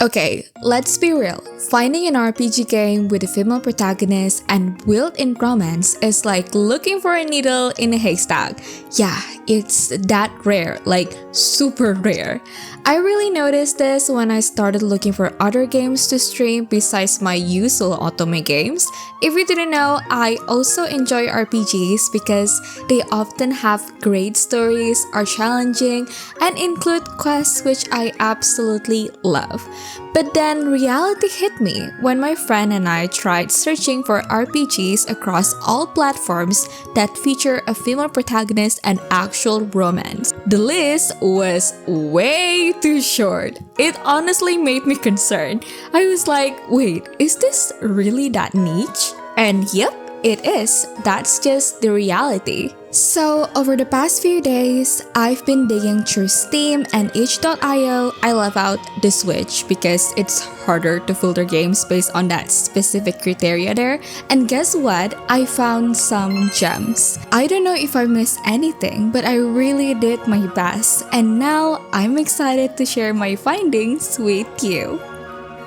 Okay, let's be real. Finding an RPG game with a female protagonist and built-in romance is like looking for a needle in a haystack. Yeah, it's that rare, like super rare. I really noticed this when I started looking for other games to stream besides my usual otome games. If you didn't know, I also enjoy RPGs because they often have great stories, are challenging, and include quests which I absolutely love. But then reality hit me when my friend and I tried searching for RPGs across all platforms that feature a female protagonist and actual romance. The list was way too short. It honestly made me concerned. I was like, wait, is this really that niche? And yep, it is. That's just the reality. So, over the past few days, I've been digging through Steam and itch.io. I love out the Switch because it's harder to filter games based on that specific criteria there. And guess what? I found some gems. I don't know if I missed anything, but I really did my best. And now I'm excited to share my findings with you.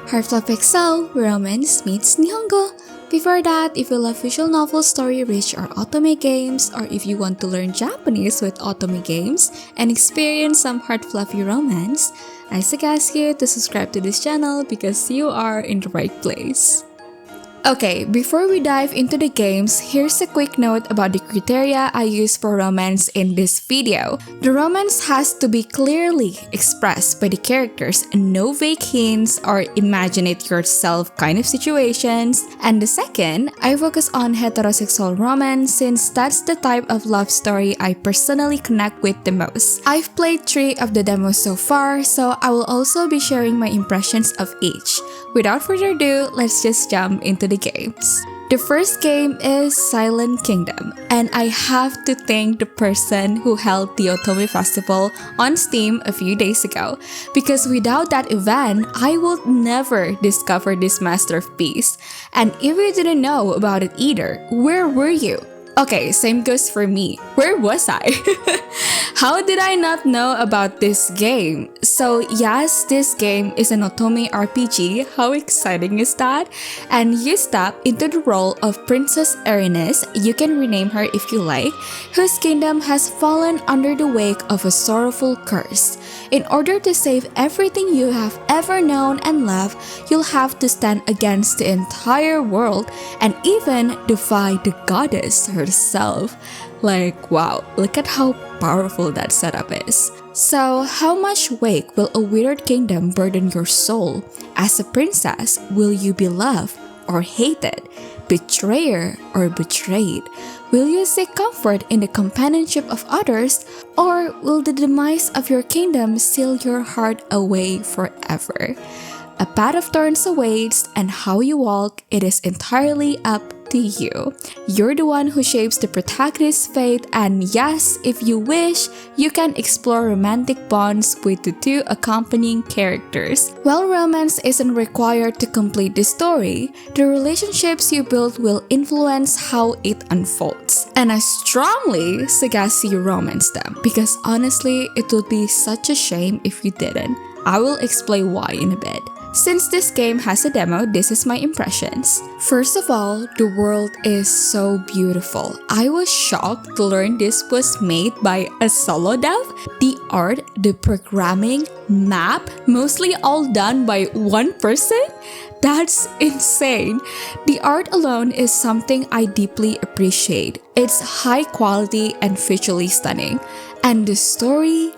Heartflop XL, romance meets Nihongo. Before that, if you love visual novel, story-rich, or otome games, or if you want to learn Japanese with otome games and experience some heart-fluffy romance, I suggest you to subscribe to this channel because you are in the right place. Okay, before we dive into the games, here's a quick note about the criteria I use for romance in this video. The romance has to be clearly expressed by the characters and no vague hints or imagine it yourself kind of situations. And the second, I focus on heterosexual romance since that's the type of love story I personally connect with the most. I've played 3 of the demos so far, so I will also be sharing my impressions of each. Without further ado, let's just jump into the games. The first game is Silent Kingdom, and I have to thank the person who held the Otome Festival on Steam a few days ago, because without that event, I would never discover this masterpiece. And if you didn't know about it either, where were you? Okay, same goes for me. Where was I? How did I not know about this game? So yes, this game is an otome RPG. How exciting is that? And you step into the role of Princess Erinys, you can rename her if you like, whose kingdom has fallen under the wake of a sorrowful curse. In order to save everything you have ever known and loved, you'll have to stand against the entire world and even defy the goddess herself. Like, wow, look at how powerful that setup is. So, how much weight will a withered kingdom burden your soul? As a princess, will you be loved or hated? Betrayer or betrayed? Will you seek comfort in the companionship of others, or will the demise of your kingdom seal your heart away forever? A path of thorns awaits, and how you walk, it is entirely up to you. You're the one who shapes the protagonist's fate, and yes, if you wish, you can explore romantic bonds with the 2 accompanying characters. While romance isn't required to complete the story, the relationships you build will influence how it unfolds. And I strongly suggest you romance them, because honestly, it would be such a shame if you didn't. I will explain why in a bit. Since this game has a demo, this is my impressions. First of all, the world is so beautiful. I was shocked to learn this was made by a solo dev. The art, the programming, map, mostly all done by one person? That's insane. The art alone is something I deeply appreciate. It's high quality and visually stunning. And the story?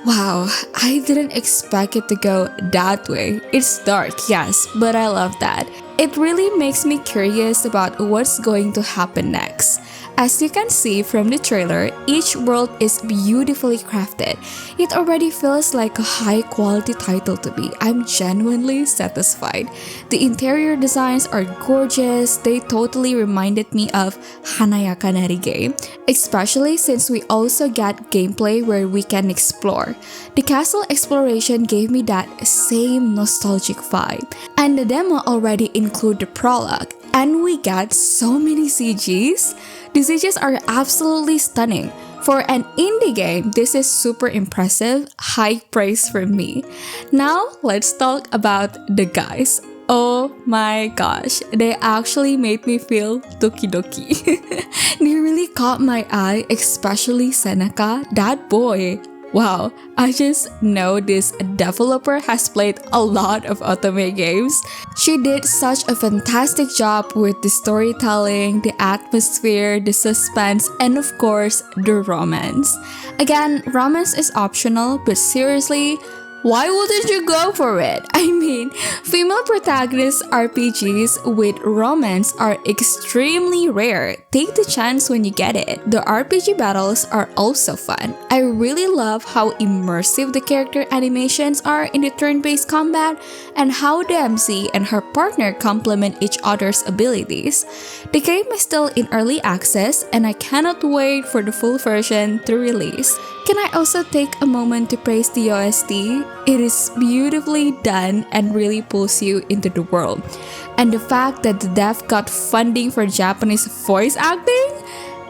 Wow, I didn't expect it to go that way. It's dark, yes, but I love that. It really makes me curious about what's going to happen next. As you can see from the trailer, each world is beautifully crafted. It already feels like a high-quality title to me. I'm genuinely satisfied. The interior designs are gorgeous. They totally reminded me of Hanayaka Nari game, especially since we also get gameplay where we can explore. The castle exploration gave me that same nostalgic vibe. And the demo already include the prologue. And we get so many CGs. The CGs are absolutely stunning. For an indie game, this is super impressive, high praise from me. Now, let's talk about the guys. Oh my gosh, they actually made me feel doki doki. They really caught my eye, especially Seneca, that boy. Wow, I just know this developer has played a lot of otome games. She did such a fantastic job with the storytelling, the atmosphere, the suspense, and of course, the romance. Again, romance is optional, but seriously, why wouldn't you go for it? I mean, female protagonist RPGs with romance are extremely rare. Take the chance when you get it. The RPG battles are also fun. I really love how immersive the character animations are in the turn-based combat and how the MC and her partner complement each other's abilities. The game is still in early access and I cannot wait for the full version to release. Can I also take a moment to praise the OST? It is beautifully done and really pulls you into the world. And the fact that the dev got funding for Japanese voice acting?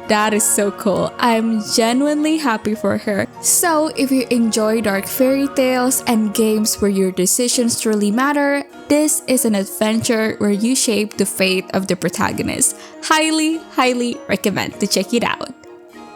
That is so cool. I'm genuinely happy for her. So, if you enjoy dark fairy tales and games where your decisions truly matter, this is an adventure where you shape the fate of the protagonist. Highly, highly recommend to check it out.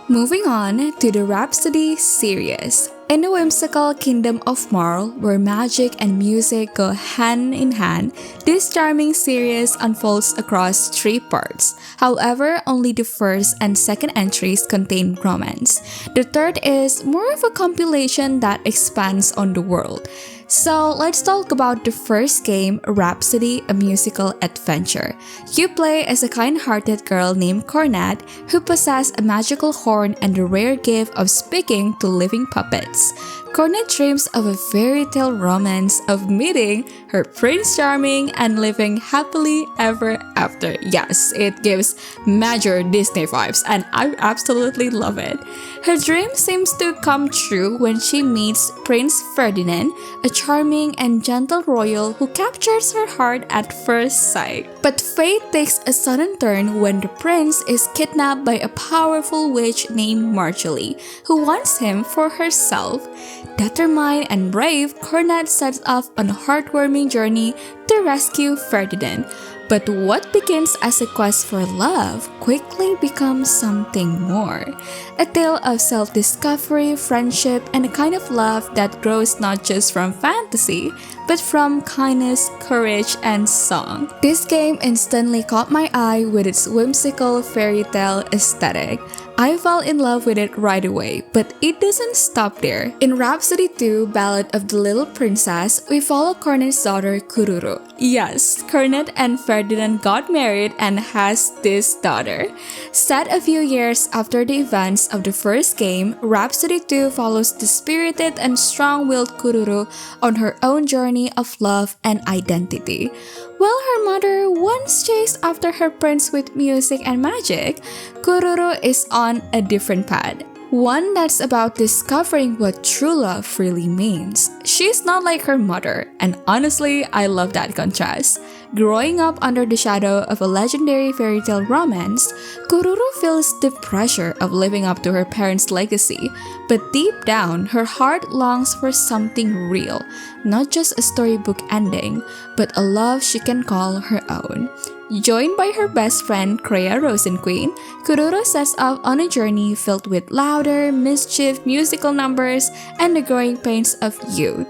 Moving on to the Rhapsody series. In the whimsical kingdom of Marl, where magic and music go hand in hand, this charming series unfolds across 3 parts. However, only the first and second entries contain romance. The third is more of a compilation that expands on the world. So let's talk about the first game, Rhapsody, a musical adventure. You play as a kind-hearted girl named Cornet who possesses a magical horn and the rare gift of speaking to living puppets. Cornet dreams of a fairy tale romance of meeting her Prince Charming and living happily ever after. Yes, it gives major Disney vibes and I absolutely love it. Her dream seems to come true when she meets Prince Ferdinand, a charming and gentle royal who captures her heart at first sight. But fate takes a sudden turn when the prince is kidnapped by a powerful witch named Marjorie, who wants him for herself. Determined and brave, Cornet sets off on a heartwarming journey to rescue Ferdinand. But what begins as a quest for love quickly becomes something more. A tale of self-discovery, friendship, and a kind of love that grows not just from fantasy, but from kindness, courage, and song. This game instantly caught my eye with its whimsical fairy tale aesthetic. I fell in love with it right away, but it doesn't stop there. In Rhapsody 2, Ballad of the Little Princess, we follow Cornet's daughter Kururu. Yes, Cornet and Ferdinand got married and has this daughter. Set a few years after the events of the first game, Rhapsody 2 follows the spirited and strong-willed Kururu on her own journey of love and identity. While her mother once chased after her prince with music and magic, Kururu is on a different path. One that's about discovering what true love really means. She's not like her mother, and honestly, I love that contrast. Growing up under the shadow of a legendary fairy tale romance, Kururu feels the pressure of living up to her parents' legacy, but deep down, her heart longs for something real, not just a storybook ending, but a love she can call her own. Joined by her best friend, Kreia Rosenqueen, Kururu sets off on a journey filled with laughter, mischief, musical numbers, and the growing pains of youth.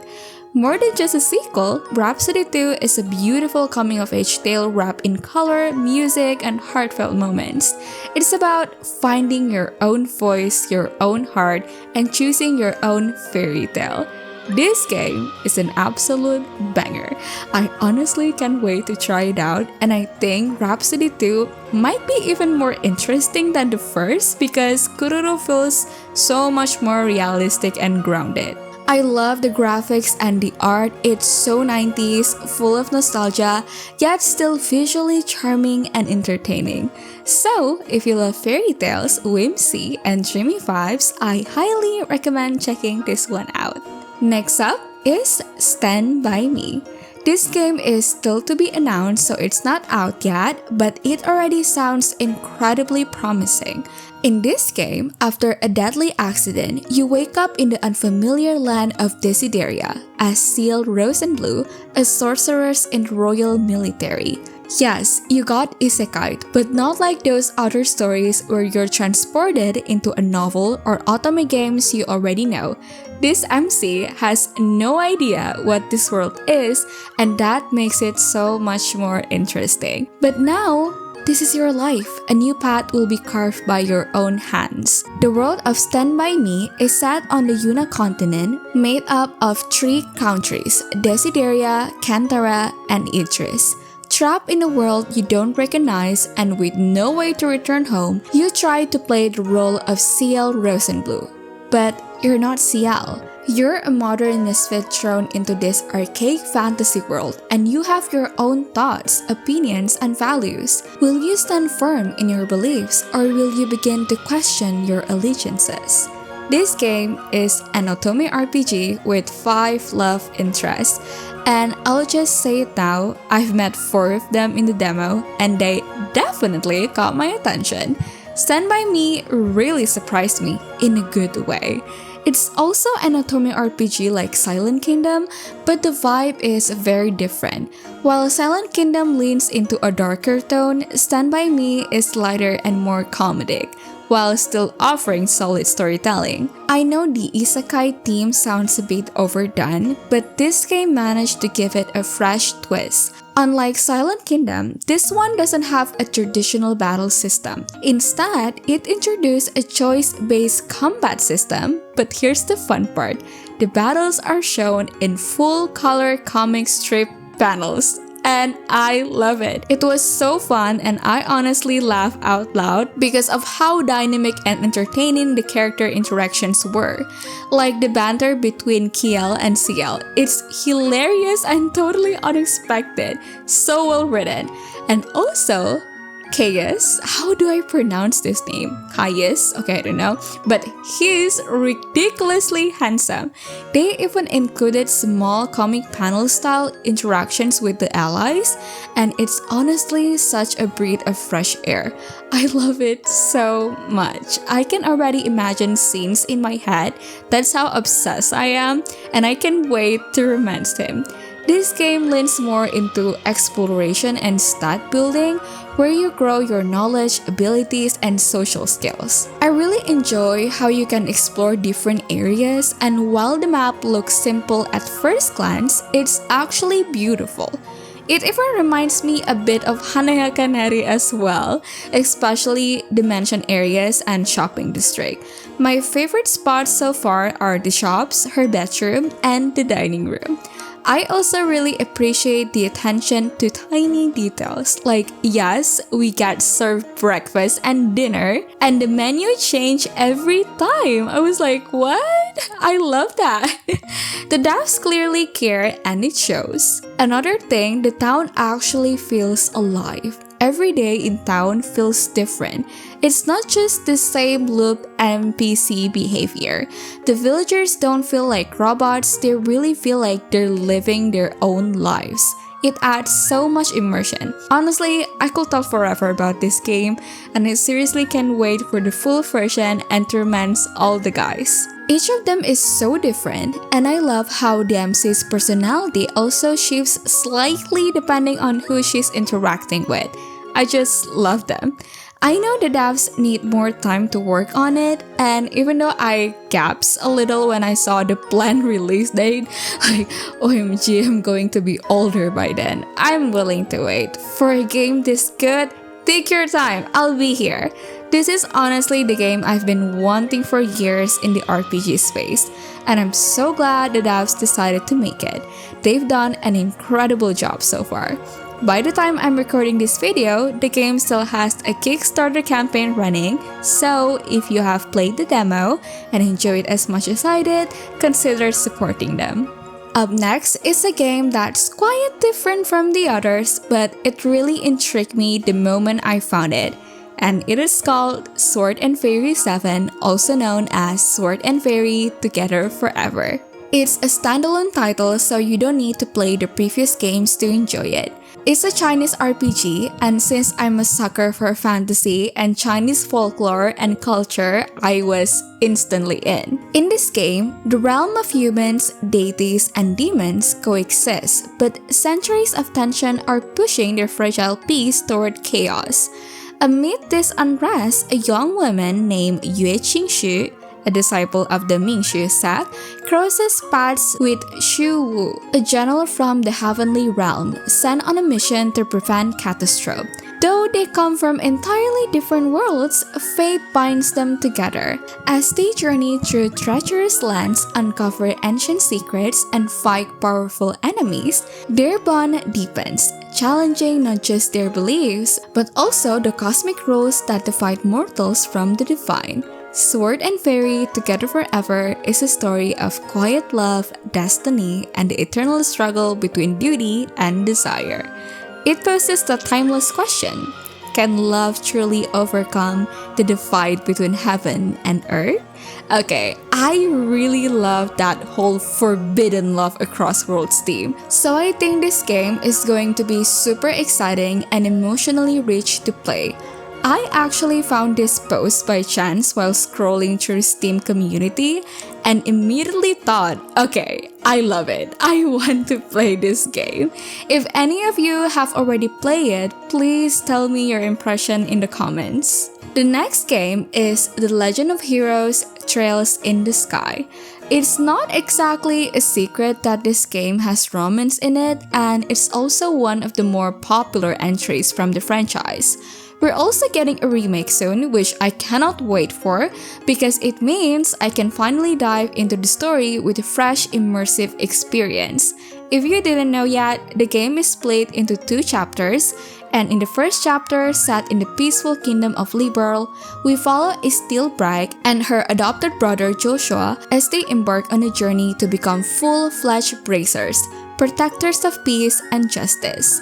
More than just a sequel, Rhapsody 2 is a beautiful coming-of-age tale wrapped in color, music, and heartfelt moments. It's about finding your own voice, your own heart, and choosing your own fairy tale. This game is an absolute banger. I honestly can't wait to try it out, and I think Rhapsody 2 might be even more interesting than the first because Kururu feels so much more realistic and grounded. I love the graphics and the art. It's so 90s, full of nostalgia, yet still visually charming and entertaining. So, if you love fairy tales, whimsy, and dreamy vibes, I highly recommend checking this one out. Next up is Stand By Me. This game is still to be announced, so it's not out yet, but it already sounds incredibly promising. In this game, after a deadly accident, you wake up in the unfamiliar land of Desideria as Seal Rosenblue, a sorceress in royal military. Yes, you got isekai'd, but not like those other stories where you're transported into a novel or otome games you already know. This MC has no idea what this world is, and that makes it so much more interesting. But now, this is your life. A new path will be carved by your own hands. The world of Stand By Me is set on the Yuna continent, made up of 3 countries, Desideria, Kantara, and Idris. Trapped in a world you don't recognize and with no way to return home, you try to play the role of Ciel Rosenblue. But you're not Ciel. You're a modern misfit thrown into this archaic fantasy world, and you have your own thoughts, opinions, and values. Will you stand firm in your beliefs, or will you begin to question your allegiances? This game is an otome RPG with 5 love interests, and I'll just say it now, I've met 4 of them in the demo, and they definitely caught my attention. Stand By Me really surprised me in a good way. It's also an otome RPG like Silent Kingdom, but the vibe is very different. While Silent Kingdom leans into a darker tone, Stand By Me is lighter and more comedic, while still offering solid storytelling. I know the isekai theme sounds a bit overdone, but this game managed to give it a fresh twist. Unlike Silent Kingdom, this one doesn't have a traditional battle system. Instead, it introduced a choice-based combat system, but here's the fun part. The battles are shown in full-color comic strip panels. And I love it. It was so fun, and I honestly laughed out loud because of how dynamic and entertaining the character interactions were. Like the banter between Kiel and Ciel. It's hilarious and totally unexpected. So well written. And also, Caius, how do I pronounce this name? Caius? Okay, I don't know. But he's ridiculously handsome. They even included small comic panel style interactions with the allies, and it's honestly such a breath of fresh air. I love it so much. I can already imagine scenes in my head. That's how obsessed I am, and I can't wait to romance him. This game leans more into exploration and stat building, where you grow your knowledge, abilities, and social skills. I really enjoy how you can explore different areas, and while the map looks simple at first glance, it's actually beautiful. It even reminds me a bit of Hanaya Kaneri as well, especially the mentioned areas and shopping district. My favorite spots so far are the shops, her bedroom, and the dining room. I also really appreciate the attention to tiny details, like yes, we get served breakfast and dinner, and the menu changed every time. I was like, what? I love that. The devs clearly care, and it shows. Another thing, the town actually feels alive. Every day in town feels different. It's not just the same loop NPC behavior. The villagers don't feel like robots, they really feel like they're living their own lives. It adds so much immersion. Honestly, I could talk forever about this game, and I seriously can't wait for the full version and to romance all the guys. Each of them is so different, and I love how DMC's personality also shifts slightly depending on who she's interacting with. I just love them. I know the devs need more time to work on it, and even though I gasped a little when I saw the planned release date, like OMG, I'm going to be older by then, I'm willing to wait. For a game this good, take your time, I'll be here. This is honestly the game I've been wanting for years in the RPG space, and I'm so glad the devs decided to make it. They've done an incredible job so far. By the time I'm recording this video, the game still has a Kickstarter campaign running, so if you have played the demo and enjoyed as much as I did, consider supporting them. Up next is a game that's quite different from the others, but it really intrigued me the moment I found it. And it is called Sword and Fairy 7, also known as Sword and Fairy Together Forever. It's a standalone title, so you don't need to play the previous games to enjoy it. It's a Chinese RPG, and since I'm a sucker for fantasy and Chinese folklore and culture, I was instantly in. In this game, the realm of humans, deities, and demons coexist, but centuries of tension are pushing their fragile peace toward chaos. Amid this unrest, a young woman named Yue Qingxu, a disciple of the Mingxu sect, crosses paths with Xu Wu, a general from the heavenly realm, sent on a mission to prevent catastrophe. Though they come from entirely different worlds, fate binds them together. As they journey through treacherous lands, uncover ancient secrets, and fight powerful enemies, their bond deepens, challenging not just their beliefs, but also the cosmic rules that divide mortals from the divine. Sword and Fairy Together Forever is a story of quiet love, destiny, and the eternal struggle between duty and desire. It poses the timeless question: can love truly overcome the divide between heaven and earth? Okay, I really love that whole forbidden love across worlds theme, so I think this game is going to be super exciting and emotionally rich to play. I actually found this post by chance while scrolling through Steam community and immediately thought, okay, I love it. I want to play this game. If any of you have already played it, please tell me your impression in the comments. The next game is The Legend of Heroes Trails in the Sky. It's not exactly a secret that this game has romance in it, and it's also one of the more popular entries from the franchise. We're also getting a remake soon, which I cannot wait for because it means I can finally dive into the story with a fresh, immersive experience. If you didn't know yet, the game is split into 2 chapters, and in the first chapter, set in the peaceful kingdom of Liberl, we follow Steelbright and her adopted brother Joshua as they embark on a journey to become full-fledged bracers, protectors of peace and justice.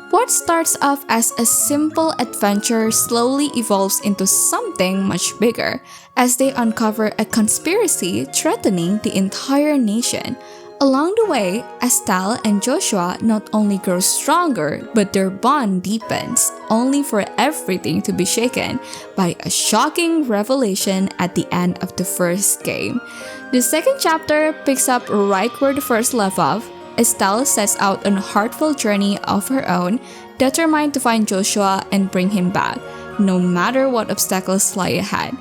What starts off as a simple adventure slowly evolves into something much bigger as they uncover a conspiracy threatening the entire nation. Along the way, Estelle and Joshua not only grow stronger, but their bond deepens, only for everything to be shaken by a shocking revelation at the end of the first game. The second chapter picks up right where the first left off. Estelle sets out on a heartfelt journey of her own, determined to find Joshua and bring him back, no matter what obstacles lie ahead.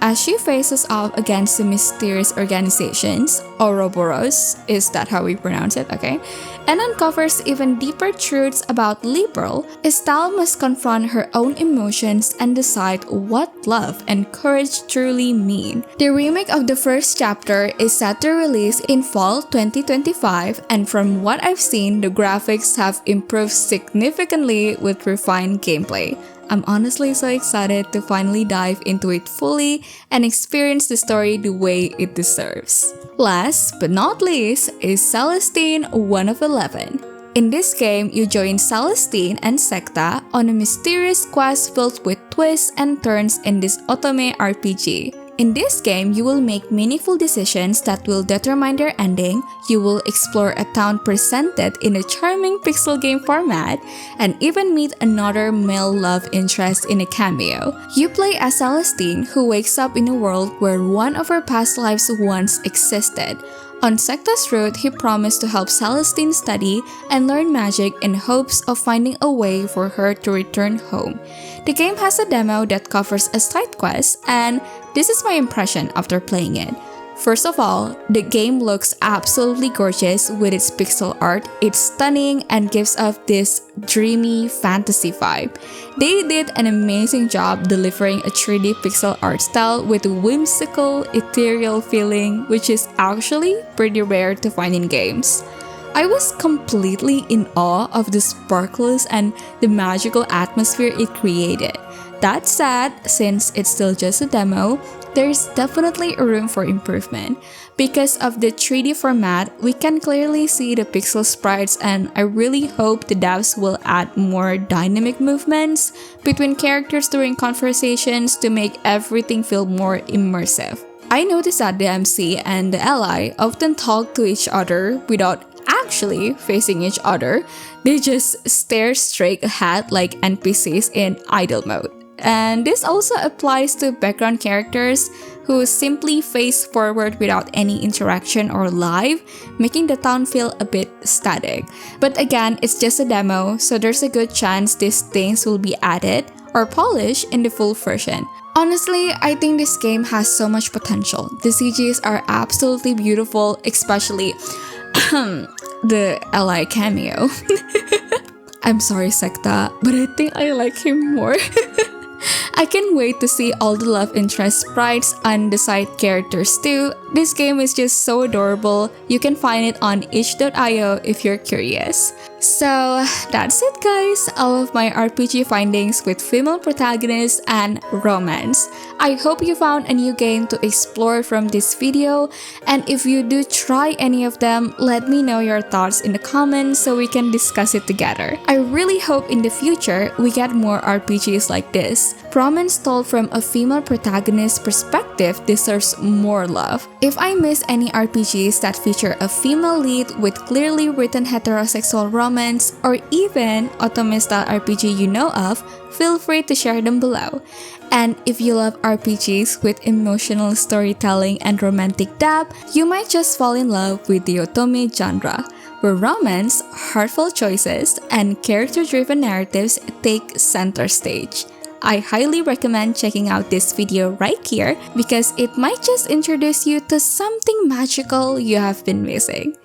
As she faces off against the mysterious organizations, Ouroboros, is that how we pronounce it, okay? And uncovers even deeper truths about Liberl, Estelle must confront her own emotions and decide what love and courage truly mean. The remake of the first chapter is set to release in fall 2025, and from what I've seen, the graphics have improved significantly with refined gameplay. I'm honestly so excited to finally dive into it fully and experience the story the way it deserves. Last but not least is Celestine 1 of 11. In this game, you join Celestine and Secta on a mysterious quest filled with twists and turns in this otome RPG. In this game, you will make meaningful decisions that will determine their ending, you will explore a town presented in a charming pixel game format, and even meet another male love interest in a cameo. You play as Celestine, who wakes up in a world where one of her past lives once existed. On Secta's route, he promised to help Celestine study and learn magic in hopes of finding a way for her to return home. The game has a demo that covers a side quest, and this is my impression after playing it. First of all, the game looks absolutely gorgeous with its pixel art. It's stunning and gives off this dreamy fantasy vibe. They did an amazing job delivering a 3D pixel art style with a whimsical, ethereal feeling, which is actually pretty rare to find in games. I was completely in awe of the sparkles and the magical atmosphere it created. That said, since it's still just a demo, there's definitely a room for improvement. Because of the 3D format, we can clearly see the pixel sprites, and I really hope the devs will add more dynamic movements between characters during conversations to make everything feel more immersive. I noticed that the MC and the ally often talk to each other without actually facing each other. They just stare straight ahead like NPCs in idle mode. And this also applies to background characters who simply face forward without any interaction or life, making the town feel a bit static. But again, it's just a demo, so there's a good chance these things will be added or polished in the full version. Honestly, I think this game has so much potential. The CGs are absolutely beautiful, especially the ally cameo. I'm sorry, Sekta, but I think I like him more. I can't wait to see all the love interest sprites and the side characters too. This game is just so adorable. You can find it on itch.io if you're curious. So that's it guys, all of my RPG findings with female protagonists and romance. I hope you found a new game to explore from this video, and if you do try any of them, let me know your thoughts in the comments so we can discuss it together. I really hope in the future we get more RPGs like this. Romance told from a female protagonist perspective deserves more love. If I miss any RPGs that feature a female lead with clearly written heterosexual romance, or even otome style RPG you know of, feel free to share them below. And if you love RPGs with emotional storytelling and romantic depth, you might just fall in love with the otome genre, where romance, heartfelt choices, and character-driven narratives take center stage. I highly recommend checking out this video right here because it might just introduce you to something magical you have been missing.